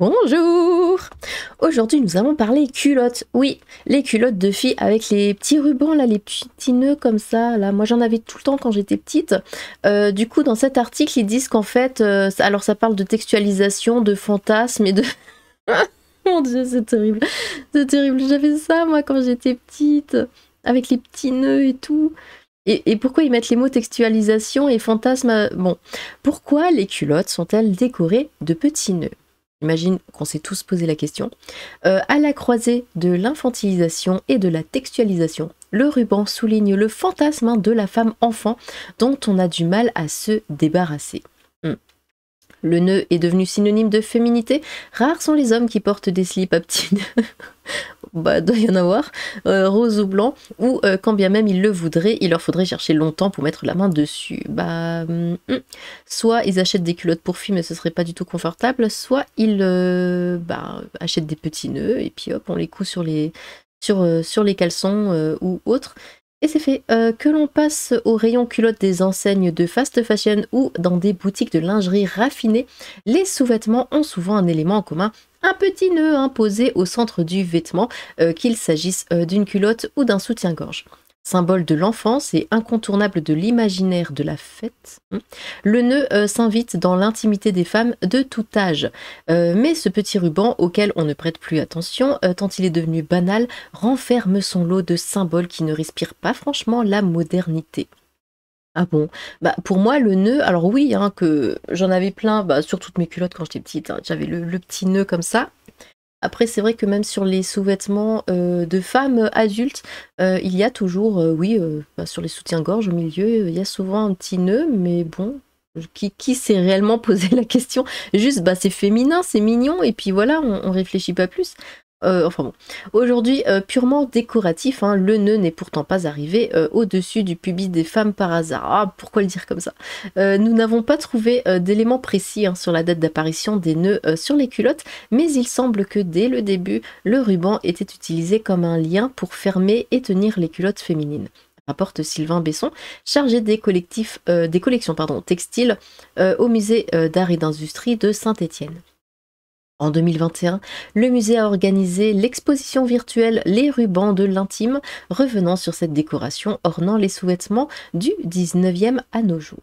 Bonjour! Aujourd'hui, nous allons parler culottes. Oui, les culottes de filles avec les petits rubans, là, les petits nœuds comme ça. Là, moi, j'en avais tout le temps quand j'étais petite. Du coup, dans cet article, ils disent qu'en fait, alors ça parle de textualisation, de fantasmes et de... Mon Dieu, c'est terrible. C'est terrible. J'avais ça, moi, quand j'étais petite, avec les petits nœuds et tout. Et pourquoi ils mettent les mots textualisation et fantasme Bon, pourquoi les culottes sont-elles décorées de petits nœuds? J'imagine qu'on s'est tous posé la question. À la croisée de l'infantilisation et de la textualisation, le ruban souligne le fantasme de la femme enfant dont on a du mal à se débarrasser. Le nœud est devenu synonyme de féminité. Rares sont les hommes qui portent des slips à petits nœuds. Bah, doit y en avoir, rose ou blanc, ou quand bien même ils le voudraient, il leur faudrait chercher longtemps pour mettre la main dessus. Bah, soit ils achètent des culottes pour filles, mais ce serait pas du tout confortable, soit ils achètent des petits nœuds, et puis hop, on les coud sur les caleçons ou autres. Et c'est fait. Que l'on passe au rayon culottes des enseignes de fast fashion ou dans des boutiques de lingerie raffinée, les sous-vêtements ont souvent un élément en commun, un petit nœud posé au centre du vêtement, qu'il s'agisse d'une culotte ou d'un soutien-gorge. Symbole de l'enfance et incontournable de l'imaginaire de la fête, le nœud s'invite dans l'intimité des femmes de tout âge. Mais ce petit ruban, auquel on ne prête plus attention, tant il est devenu banal, renferme son lot de symboles qui ne respirent pas franchement la modernité. Ah bon? Bah pour moi le nœud, alors oui, que j'en avais plein, sur toutes mes culottes quand j'étais petite, j'avais le petit nœud comme ça. Après, c'est vrai que même sur les sous-vêtements de femmes adultes, il y a toujours, sur les soutiens-gorge au milieu, il y a souvent un petit nœud, mais bon, qui s'est réellement posé la question? Juste, c'est féminin, c'est mignon, et puis voilà, on réfléchit pas plus. Enfin bon, aujourd'hui purement décoratif, le nœud n'est pourtant pas arrivé au-dessus du pubis des femmes par hasard. Ah, pourquoi le dire comme ça? Nous n'avons pas trouvé d'éléments précis sur la date d'apparition des nœuds sur les culottes, mais il semble que dès le début, le ruban était utilisé comme un lien pour fermer et tenir les culottes féminines. Rapporte Sylvain Besson, chargé des collections textiles au musée d'art et d'industrie de Saint-Étienne. En 2021, le musée a organisé l'exposition virtuelle Les rubans de l'intime, revenant sur cette décoration ornant les sous-vêtements du 19e à nos jours.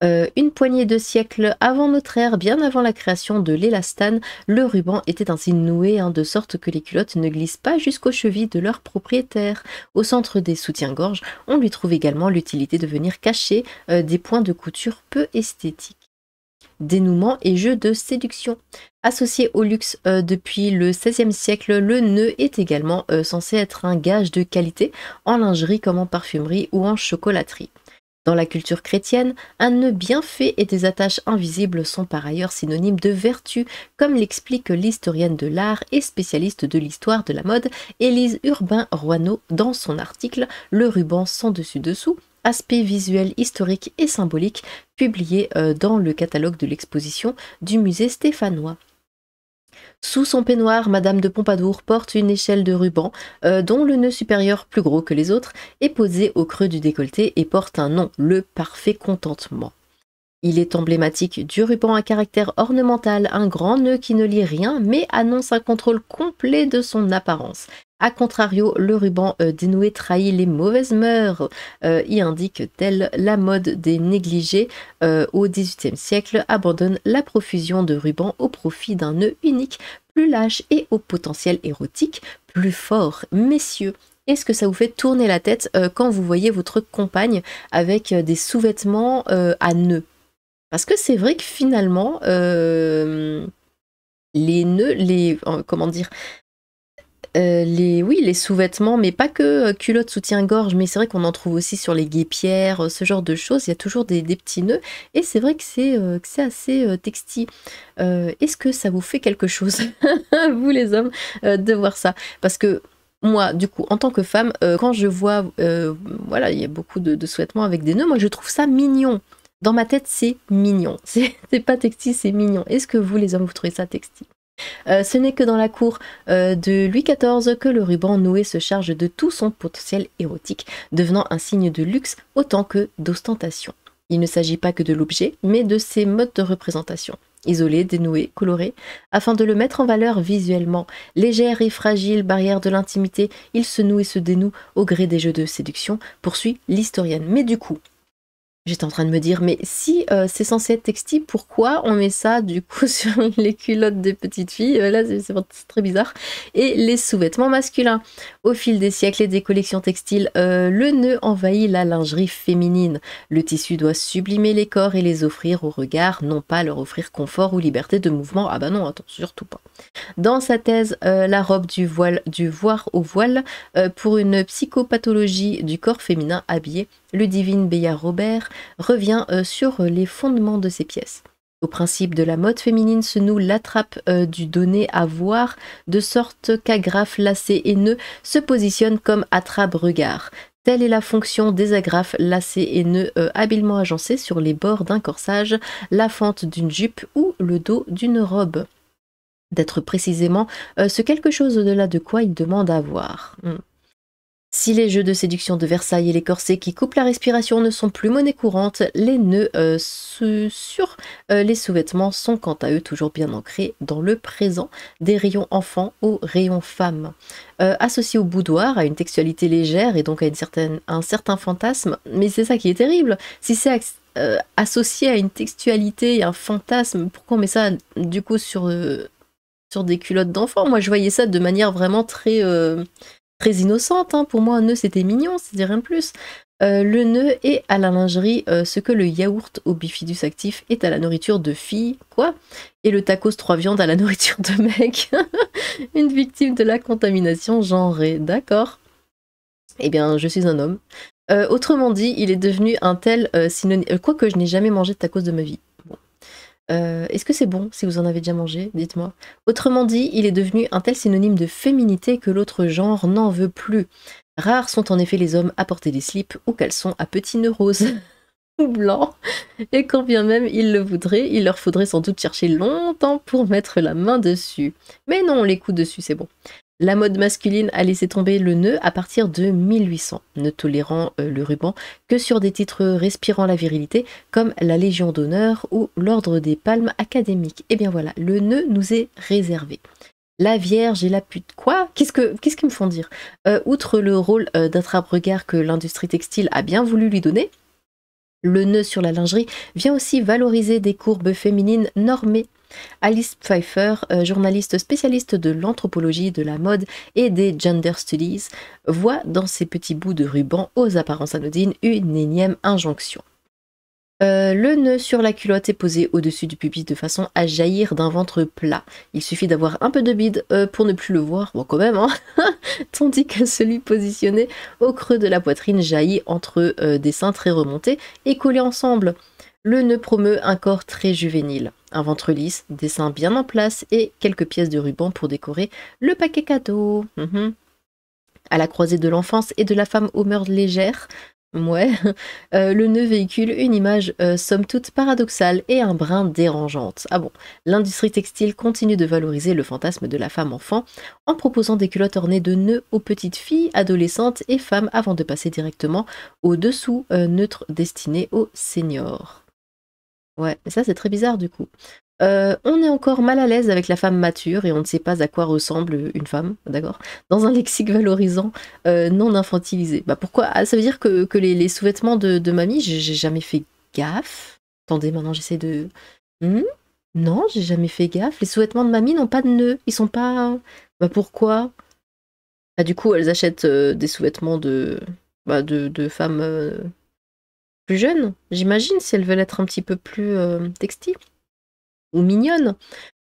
Une poignée de siècles avant notre ère, bien avant la création de l'élastane, le ruban était ainsi noué de sorte que les culottes ne glissent pas jusqu'aux chevilles de leur propriétaire. Au centre des soutiens-gorge, on lui trouve également l'utilité de venir cacher des points de couture peu esthétiques. Dénouement et jeu de séduction. Associé au luxe depuis le XVIe siècle, le nœud est également censé être un gage de qualité en lingerie comme en parfumerie ou en chocolaterie. Dans la culture chrétienne, un nœud bien fait et des attaches invisibles sont par ailleurs synonymes de vertu, comme l'explique l'historienne de l'art et spécialiste de l'histoire de la mode Élise Urbain-Roineau dans son article « Le ruban sans dessus-dessous ». Aspect visuel historique et symbolique, publié dans le catalogue de l'exposition du musée stéphanois. Sous son peignoir, Madame de Pompadour porte une échelle de ruban dont le nœud supérieur, plus gros que les autres, est posé au creux du décolleté et porte un nom, le parfait contentement. Il est emblématique du ruban à caractère ornemental, un grand nœud qui ne lie rien mais annonce un contrôle complet de son apparence. A contrario, le ruban dénoué trahit les mauvaises mœurs, y indique-t-elle. La mode des négligés au XVIIIe siècle abandonne la profusion de rubans au profit d'un nœud unique, plus lâche et au potentiel érotique plus fort. Messieurs, est-ce que ça vous fait tourner la tête quand vous voyez votre compagne avec des sous-vêtements à nœuds? Parce que c'est vrai que finalement, les nœuds, les sous-vêtements, mais pas que culottes, soutien-gorge, mais c'est vrai qu'on en trouve aussi sur les guêpières, ce genre de choses, il y a toujours des petits nœuds, et c'est vrai que c'est assez texty. Est-ce que ça vous fait quelque chose, vous les hommes, de voir ça? Parce que moi, du coup, en tant que femme, quand je vois, il y a beaucoup de sous-vêtements avec des nœuds, moi je trouve ça mignon. Dans ma tête, c'est mignon. C'est pas texty, c'est mignon. Est-ce que vous, les hommes, vous trouvez ça texty? Ce n'est que dans la cour de Louis XIV que le ruban noué se charge de tout son potentiel érotique, devenant un signe de luxe autant que d'ostentation. Il ne s'agit pas que de l'objet, mais de ses modes de représentation. isolé, dénoué, coloré, afin de le mettre en valeur visuellement. Légère et fragile, barrière de l'intimité, il se noue et se dénoue au gré des jeux de séduction, poursuit l'historienne. Mais du coup, j'étais en train de me dire, mais si c'est censé être textile, pourquoi on met ça du coup sur les culottes des petites filles? Là, c'est très bizarre. Et les sous-vêtements masculins. Au fil des siècles et des collections textiles, le nœud envahit la lingerie féminine. Le tissu doit sublimer les corps et les offrir au regard, non pas leur offrir confort ou liberté de mouvement. Ah bah non, attends, surtout pas. Dans sa thèse, la robe du voir au voile, pour une psychopathologie du corps féminin habillé, le divine Béat Robert revient sur les fondements de ces pièces. Au principe de la mode féminine se noue l'attrape du donné à voir, de sorte qu'agrafe, lacet et nœud se positionnent comme attrape-regard. Telle est la fonction des agrafes, lacets et nœuds habilement agencés sur les bords d'un corsage, la fente d'une jupe ou le dos d'une robe. D'être précisément ce quelque chose au-delà de quoi il demande à voir. Si les jeux de séduction de Versailles et les corsets qui coupent la respiration ne sont plus monnaie courante, les nœuds sur les sous-vêtements sont quant à eux toujours bien ancrés dans le présent, des rayons enfants aux rayons femmes. Associés au boudoir, à une textualité légère et donc à un certain fantasme, mais c'est ça qui est terrible, si c'est associé à une textualité et un fantasme, pourquoi on met ça du coup sur des culottes d'enfants? Moi je voyais ça de manière vraiment très innocente, hein. Pour moi un nœud c'était mignon, c'est rien de plus. Le nœud est à la lingerie ce que le yaourt au bifidus actif est à la nourriture de fille, quoi. Et le tacos 3 viandes à la nourriture de mec. Une victime de la contamination genrée, d'accord. Eh bien je suis un homme. Autrement dit, il est devenu un tel synonyme, quoique je n'ai jamais mangé de tacos de ma vie. Est-ce que c'est bon si vous en avez déjà mangé? Dites-moi. Autrement dit, il est devenu un tel synonyme de féminité que l'autre genre n'en veut plus. Rares sont en effet les hommes à porter des slips ou caleçons à petits nœuds roses ou blancs, et quand bien même ils le voudraient, il leur faudrait sans doute chercher longtemps pour mettre la main dessus. Mais non, les coups dessus, c'est bon. La mode masculine a laissé tomber le nœud à partir de 1800, ne tolérant le ruban que sur des titres respirant la virilité, comme la Légion d'honneur ou l'Ordre des Palmes académiques. Et bien voilà, le nœud nous est réservé. La Vierge et la pute. Quoi? Qu'est-ce qu'ils me font dire? Outre le rôle d'attrape-regard que l'industrie textile a bien voulu lui donner, le nœud sur la lingerie vient aussi valoriser des courbes féminines normées. Alice Pfeiffer, journaliste spécialiste de l'anthropologie, de la mode et des gender studies, voit dans ces petits bouts de ruban aux apparences anodines une énième injonction. Le nœud sur la culotte est posé au-dessus du pubis de façon à jaillir d'un ventre plat. Il suffit d'avoir un peu de bide pour ne plus le voir, bon quand même, hein. Tandis que celui positionné au creux de la poitrine jaillit entre des seins très remontés et collés ensemble. Le nœud promeut un corps très juvénile, un ventre lisse, des seins bien en place et quelques pièces de ruban pour décorer le paquet cadeau. À la croisée de l'enfance et de la femme aux mœurs légères, ouais, le nœud véhicule une image somme toute paradoxale et un brin dérangeante. Ah bon, l'industrie textile continue de valoriser le fantasme de la femme enfant en proposant des culottes ornées de nœuds aux petites filles, adolescentes et femmes avant de passer directement au dessous neutre destiné aux seniors. Ouais, mais ça c'est très bizarre du coup. On est encore mal à l'aise avec la femme mature et on ne sait pas à quoi ressemble une femme, d'accord? Dans un lexique valorisant, non infantilisé. Bah pourquoi? Ah, ça veut dire que les sous-vêtements de mamie, j'ai jamais fait gaffe. Attendez, maintenant j'essaie de... Non, j'ai jamais fait gaffe. Les sous-vêtements de mamie n'ont pas de nœuds. Ils sont pas... Bah pourquoi? Bah du coup, elles achètent des sous-vêtements de femmes plus jeunes, j'imagine, si elles veulent être un petit peu plus textiles ou mignonnes.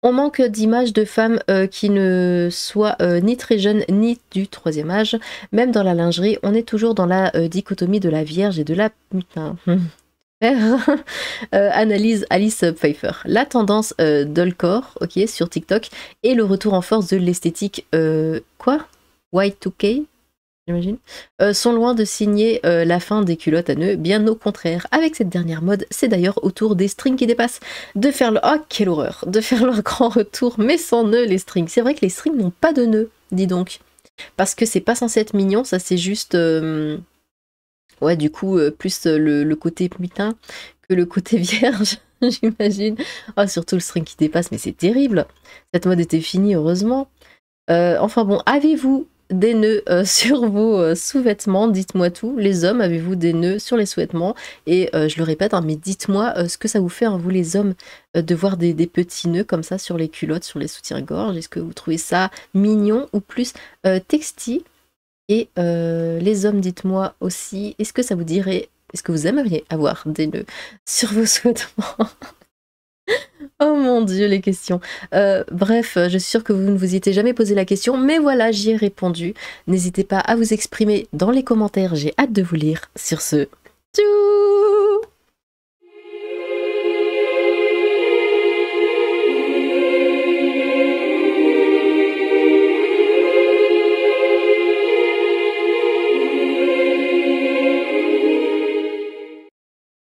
On manque d'images de femmes qui ne soient ni très jeunes ni du troisième âge. Même dans la lingerie, on est toujours dans la dichotomie de la vierge et de la putain. Analyse Alice Pfeiffer. La tendance dollcore, ok, sur TikTok et le retour en force de l'esthétique quoi? Y2K, j'imagine, sont loin de signer la fin des culottes à nœuds, bien au contraire. Avec cette dernière mode, c'est d'ailleurs au tour des strings qui dépassent de faire le... Oh, quelle horreur! De faire leur grand retour, mais sans nœuds, les strings. C'est vrai que les strings n'ont pas de nœuds, dis donc. Parce que c'est pas censé être mignon, ça c'est juste... Ouais, du coup, plus le côté putain que le côté vierge. j'imagine. Oh, surtout le string qui dépasse, mais c'est terrible. Cette mode était finie, heureusement. Enfin bon, avez-vous des nœuds sur vos sous-vêtements? Dites-moi tout. Les hommes, avez-vous des nœuds sur les sous-vêtements? Et je le répète, hein, mais dites-moi ce que ça vous fait, hein, vous les hommes, de voir des petits nœuds comme ça sur les culottes, sur les soutiens-gorge. Est-ce que vous trouvez ça mignon ou plus texty? Et les hommes, dites-moi aussi, est-ce que ça vous dirait, est-ce que vous aimeriez avoir des nœuds sur vos sous-vêtements? Oh mon Dieu, les questions. Bref, je suis sûre que vous ne vous y étiez jamais posé la question, mais voilà, j'y ai répondu. N'hésitez pas à vous exprimer dans les commentaires, j'ai hâte de vous lire. Sur ce, tchou!